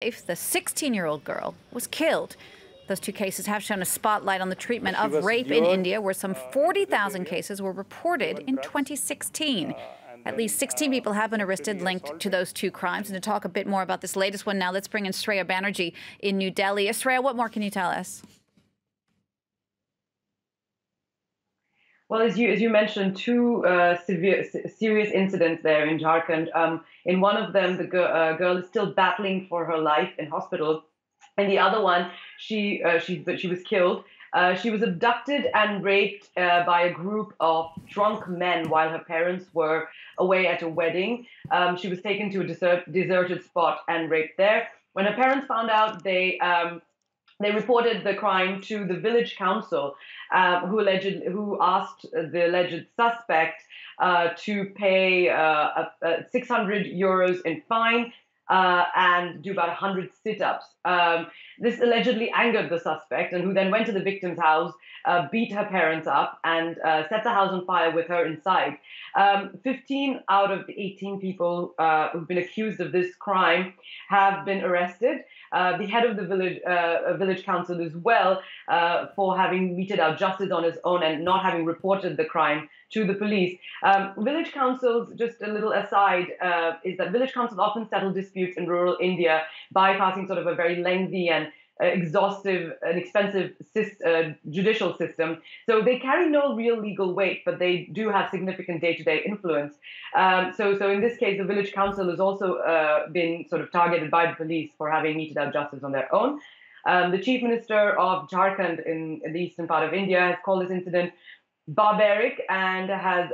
If the 16-year-old girl was killed. Those two cases have shown a spotlight on the treatment of rape in India, where some 40,000 cases were reported in 2016. At least 16 people have been arrested linked to those two crimes. And to talk a bit more about this latest one now, let's bring in Shreya Banerjee in New Delhi. Shreya, what more can you tell us? Well, as you mentioned, two serious incidents there in Jharkhand. In one of them, the girl is still battling for her life in hospital. In the other one, she was killed. She was abducted and raped by a group of drunk men while her parents were away at a wedding. She was taken to a deserted spot and raped there. When her parents found out, they reported the crime to the village council, who asked the alleged suspect to pay 600 euros in fine and do about 100 sit-ups. This allegedly angered the suspect, and who then went to the victim's house, beat her parents up, and set the house on fire with her inside. 15 out of the 18 people who've been accused of this crime have been arrested. The head of the village council as well, for having meted out justice on his own and not having reported the crime to the police. Village councils, just a little aside, is that village councils often settle disputes in rural India, bypassing sort of a very lengthy and exhaustive and expensive judicial system. So they carry no real legal weight, but they do have significant day-to-day influence. So in this case, the village council has also been sort of targeted by the police for having meted out justice on their own. The chief minister of Jharkhand in the eastern part of India has called this incident barbaric and has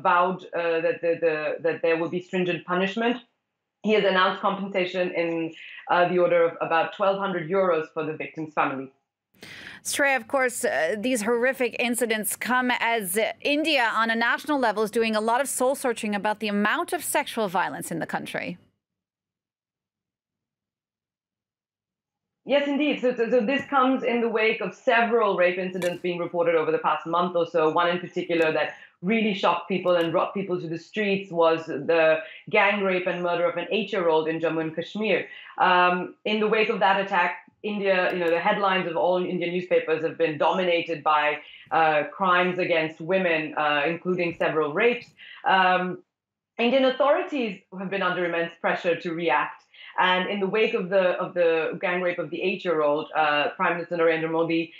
vowed that there will be stringent punishment. He has announced compensation in the order of about 1,200 euros for the victim's family. Shreya, of course, these horrific incidents come as India on a national level is doing a lot of soul searching about the amount of sexual violence in the country. Yes, indeed. So this comes in the wake of several rape incidents being reported over the past month or so. One in particular that really shocked people and brought people to the streets was the gang rape and murder of an 8-year-old in Jammu and Kashmir. In the wake of that attack, India, the headlines of all Indian newspapers have been dominated by crimes against women, including several rapes. Indian authorities have been under immense pressure to react. And in the wake of the gang rape of the 8-year-old, Prime Minister Narendra Modi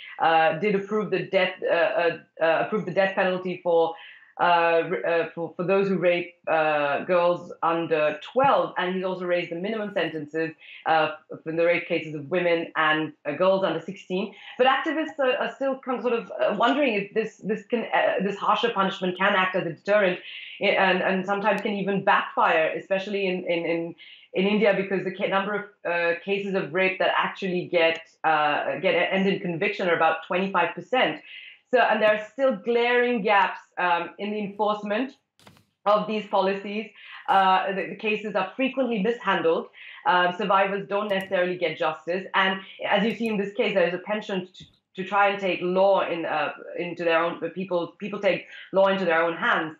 did approve the death penalty for those who rape girls under 12, and he's also raised the minimum sentences for the rape cases of women and girls under 16. But activists are still sort of wondering if this harsher punishment can act as a deterrent, and sometimes can even backfire, especially in India, because the number of cases of rape that actually end in conviction are about 25%. So, and there are still glaring gaps in the enforcement of these policies. The cases are frequently mishandled. Survivors don't necessarily get justice. And as you see in this case, there is a penchant to try and take law into their own, people take law into their own hands.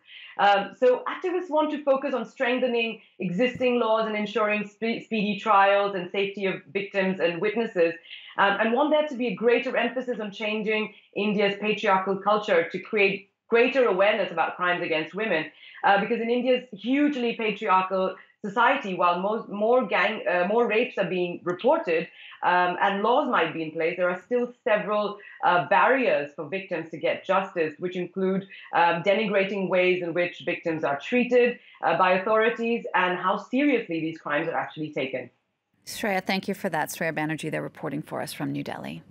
So activists want to focus on strengthening existing laws and ensuring speedy trials and safety of victims and witnesses, and want there to be a greater emphasis on changing India's patriarchal culture to create greater awareness about crimes against women. Because in India's hugely patriarchal society, while more rapes are being reported and laws might be in place, there are still several barriers for victims to get justice, which include denigrating ways in which victims are treated by authorities and how seriously these crimes are actually taken. Shreya, thank you for that. Shreya Banerjee there reporting for us from New Delhi.